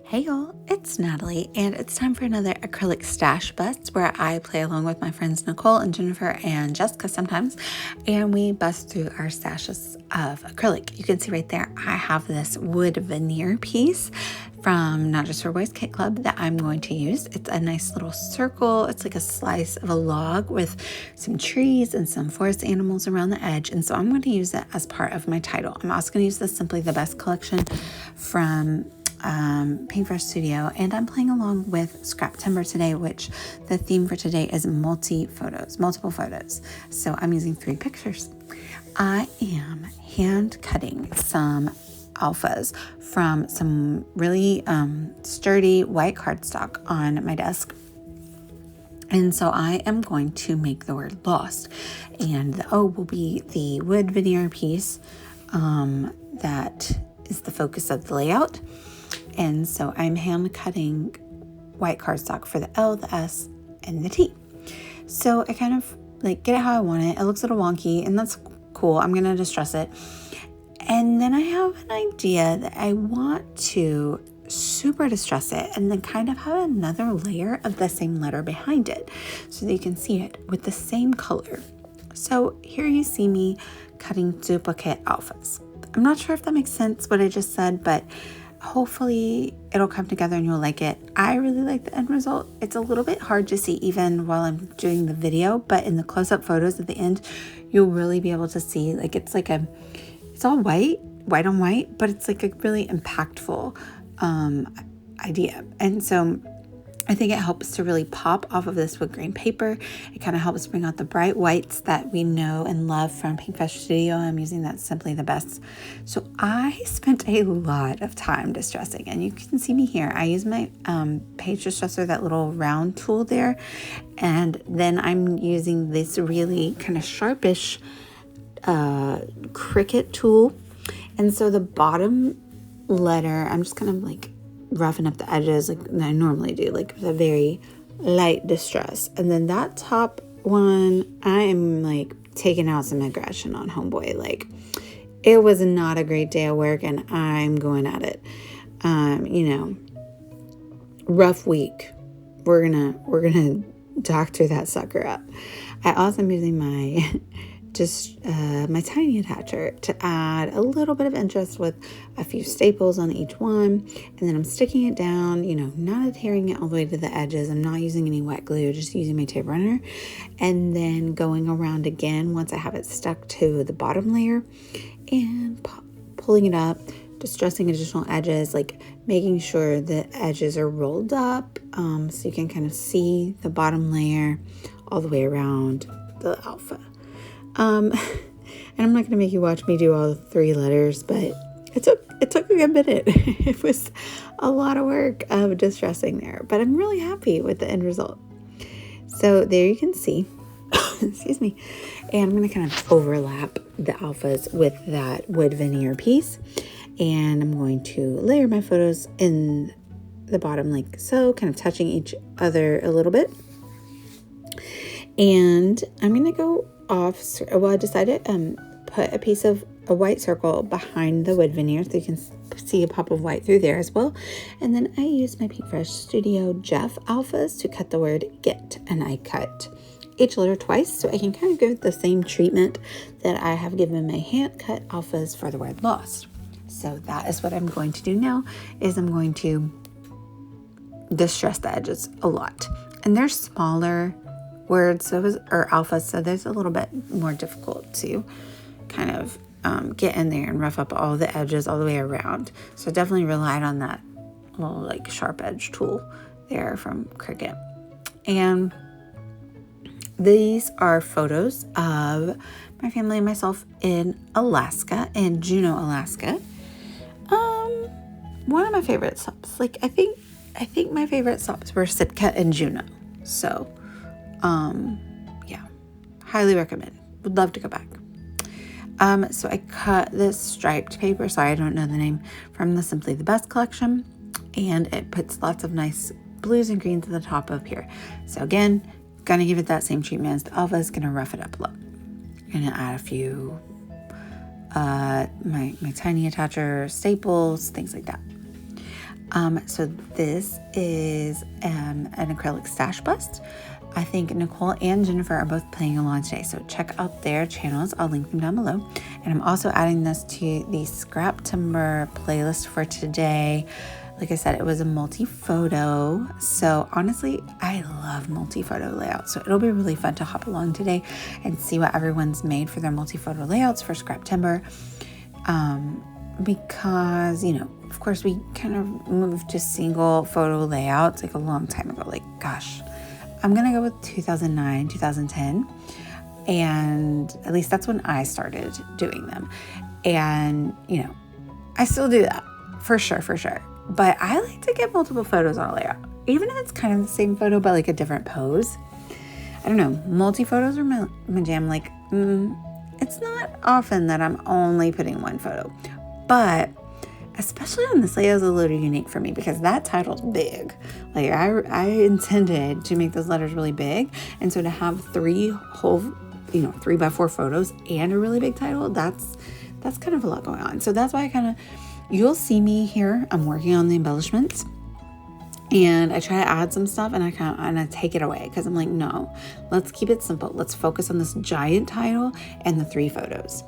Hey y'all, it's Natalie, and it's time for another acrylic stash bust where I play along with my friends Nicole and Jennifer and Jessica sometimes, and we bust through our stashes of acrylic. You can see right there, I have this wood veneer piece from Not Just for Boys Kit Club that I'm going to use. It's a nice little circle. It's like a slice of a log with some trees and some forest animals around the edge, and so I'm going to use it as part of my title. I'm also going to use the Simply the Best collection from Paintbrush Studio, and I'm playing along with Scraptember today, which the theme for today is multiple photos. So I'm using 3 pictures. I am hand cutting some alphas from some really sturdy white cardstock on my desk. And so I am going to make the word lost, and the O will be the wood veneer piece that is the focus of the layout. And so I'm hand cutting white cardstock for the L, the S, and the T. So I kind of like get it how I want it. It looks a little wonky, and that's cool. I'm going to distress it. And then I have an idea that I want to super distress it and then kind of have another layer of the same letter behind it so that you can see it with the same color. So here you see me cutting duplicate alphas. I'm not sure if that makes sense what I just said, but hopefully it'll come together and you'll like it. I really like the end result. It's a little bit hard to see even while I'm doing the video, but in the close-up photos at the end, you'll really be able to see, like, it's all white on white, but it's like a really impactful idea. And so I think it helps to really pop off of this wood grain paper. It kind of helps bring out the bright whites that we know and love from Paintbrush Studio. I'm using that Simply the Best. So I spent a lot of time distressing, and you can see me here. I use my page distresser, that little round tool there, and then I'm using this really kind of sharpish Cricut tool. And so the bottom letter, I'm just kind of like roughen up the edges like I normally do, like with a very light distress. And then that top one, I am like taking out some aggression on homeboy. Like, it was not a great day of work, and I'm going at it. Rough week. We're gonna doctor that sucker up. I also am using my my tiny attacher to add a little bit of interest with a few staples on each one, and then I'm sticking it down, not adhering it all the way to the edges. I'm not using any wet glue, just using my tape runner, and then going around again once I have it stuck to the bottom layer and pulling it up, distressing additional edges, like making sure the edges are rolled up so you can kind of see the bottom layer all the way around the alpha. And I'm not going to make you watch me do all 3 letters, but it took a good minute. It was a lot of work of distressing there, but I'm really happy with the end result. So there you can see, excuse me, and I'm going to kind of overlap the alphas with that wood veneer piece, and I'm going to layer my photos in the bottom like so, kind of touching each other a little bit. And I'm going to go off. Well, I decided put a piece of a white circle behind the wood veneer so you can see a pop of white through there as well. And then I used my Paintbrush Studio Jeff alphas to cut the word get, and I cut each letter twice so I can kind of give the same treatment that I have given my hand cut alphas for the word lost. So that is what I'm going to do now, is I'm going to distress the edges a lot, and they're smaller words or alphas, so there's a little bit more difficult to kind of get in there and rough up all the edges all the way around. So I definitely relied on that little like sharp edge tool there from Cricut. And these are photos of my family and myself in Alaska, in Juneau, Alaska. One of my favorite stops. Like I think my favorite stops were Sitka and Juneau. So yeah, highly recommend. Would love to go back. So I cut this striped paper, sorry I don't know the name, from the Simply the Best collection, and it puts lots of nice blues and greens at the top of here. So again, gonna give it that same treatment as the alphas, gonna rough it up a lot. Gonna add a few my tiny attacher staples, things like that. So this is an acrylic stash bust. I think Nicole and Jennifer are both playing along today, so check out their channels. I'll link them down below. And I'm also adding this to the Scraptember playlist for today. Like I said, it was a multi-photo. So honestly, I love multi-photo layouts. So it'll be really fun to hop along today and see what everyone's made for their multi-photo layouts for Scraptember. Because, you know, of course we kind of moved to single photo layouts like a long time ago. Like, gosh, I'm going to go with 2009, 2010. And at least that's when I started doing them. And, you know, I still do that for sure. But I like to get multiple photos on a layout, even if it's kind of the same photo, but like a different pose. I don't know, multi-photos are my jam. Like, it's not often that I'm only putting one photo, but especially on this layout is a little unique for me because that title's big. Like I intended to make those letters really big. And so to have 3 whole, 3x4 photos and a really big title, that's kind of a lot going on. So that's why you'll see me here. I'm working on the embellishments and I try to add some stuff and I take it away because I'm like, no, let's keep it simple. Let's focus on this giant title and the 3 photos.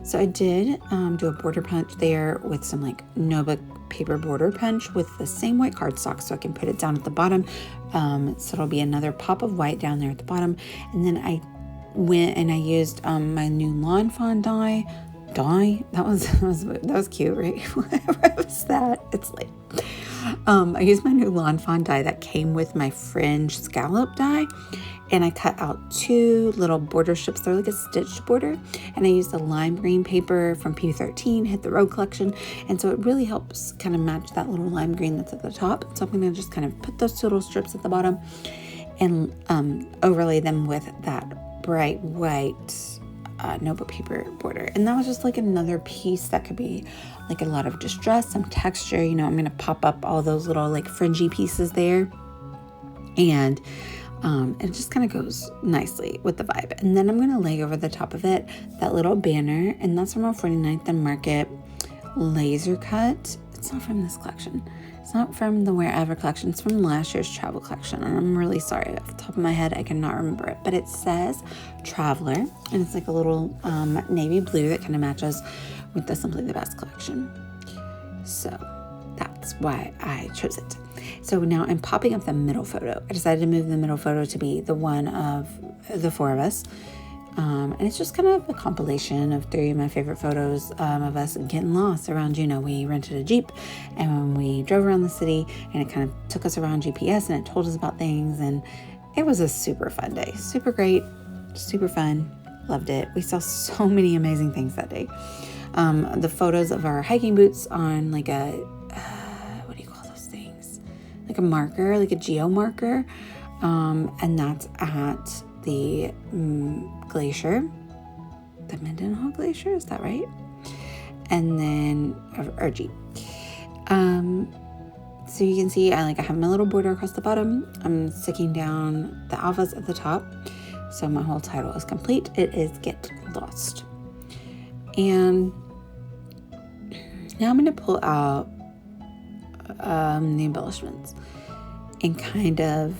So I did do a border punch there with some like Notebook paper border punch with the same white cardstock so I can put it down at the bottom. So it'll be another pop of white down there at the bottom. And then I went and I used my new Lawn Fawn die. That was cute, right? What was that? It's like I used my new Lawn Fawn die that came with my fringe scallop die, and I cut out 2 little border strips. They're like a stitched border, and I used a lime green paper from P13, Hit the Road collection, and so it really helps kind of match that little lime green that's at the top. So I'm going to just kind of put those 2 little strips at the bottom and overlay them with that bright white notebook paper border. And that was just like another piece that could be like a lot of distress, some texture. I'm going to pop up all those little like fringy pieces there, and it just kind of goes nicely with the vibe. And then I'm going to lay over the top of it that little banner, and that's from our 49th and Market laser cut. It's not from this collection. It's not from the Wherever collection. It's from last year's travel collection. And I'm really sorry. Off the top of my head, I cannot remember it. But it says Traveler. And it's like a little navy blue that kind of matches with the Simply the Best collection. So that's why I chose it. So now I'm popping up the middle photo. I decided to move the middle photo to be the one of the 4 of us. And it's just kind of a compilation of 3 of my favorite photos of us getting lost around Juneau. We rented a Jeep and we drove around the city, and it kind of took us around GPS and it told us about things. And it was a super fun day. Super great, super fun. Loved it. We saw so many amazing things that day. The photos of our hiking boots on like a, what do you call those things? Like a marker, like a geo marker. And that's at the glacier, the Mendenhall Glacier, is that right? And then our Jeep. So you can see I have my little border across the bottom. I'm sticking down the alphas at the top. So my whole title is complete. It is Get Lost. And now I'm going to pull out the embellishments and kind of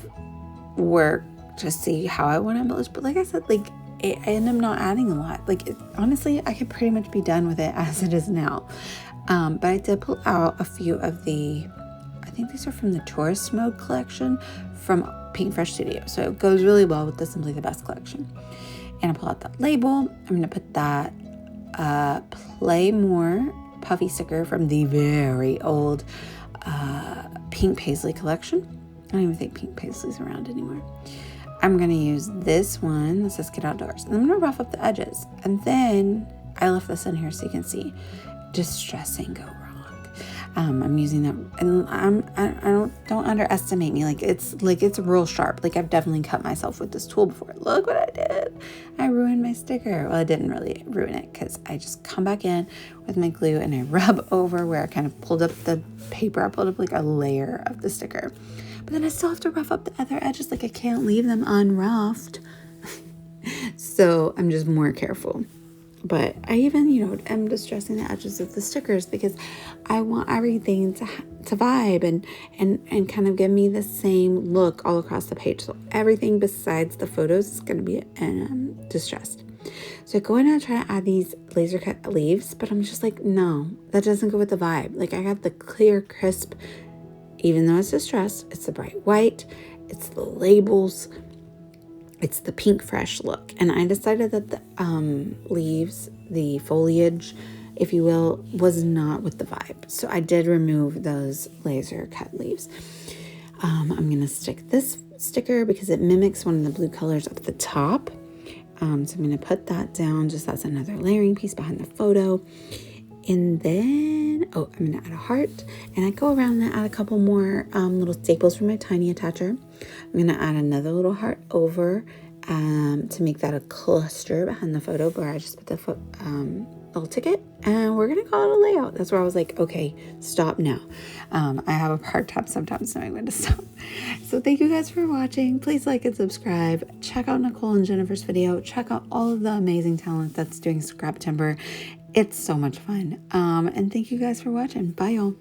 work to see how I want to embellish. But like I said, I end up not adding a lot. Honestly, I could pretty much be done with it as it is now. But I did pull out a few of I think these are from the Tourist Mode collection from Pink Fresh Studio. So it goes really well with the Simply the Best collection. And I pull out that label. I'm going to put that Play More puffy sticker from the very old Pink Paisley collection. I don't even think Pink Paisley's around anymore. I'm going to use this one that says Get Outdoors. And I'm going to rough up the edges. And then I left this in here so you can see distressing go wrong. I'm using that, and don't underestimate me. It's real sharp. I've definitely cut myself with this tool before. Look what I did. I ruined my sticker. Well, I didn't really ruin it because I just come back in with my glue and I rub over where I kind of pulled up the paper. I pulled up a layer of the sticker. But then I still have to rough up the other edges. I can't leave them unroughed. So I'm just more careful. But I even, am distressing the edges of the stickers because I want everything to vibe and kind of give me the same look all across the page. So everything besides the photos is going to be distressed. So I go in and try to add these laser cut leaves, but I'm just like, no, that doesn't go with the vibe. Like I got the clear, crisp, even though it's distressed, it's the bright white, it's the labels, it's the pink fresh look. And I decided that the leaves, the foliage, if you will, was not with the vibe. So I did remove those laser cut leaves. I'm going to stick this sticker because it mimics one of the blue colors up the top. So I'm going to put that down just as another layering piece behind the photo. And then, I'm going to add a heart. And I go around and add a couple more little staples from my tiny attacher. I'm going to add another little heart over to make that a cluster behind the photo where I just put the little ticket. And we're going to call it a layout. That's where I was like, okay, stop now. I have a hard time sometimes knowing when to stop. So thank you guys for watching. Please like and subscribe. Check out Nicole and Jennifer's video. Check out all of the amazing talent that's doing Scraptember. It's so much fun. And thank you guys for watching. Bye, y'all.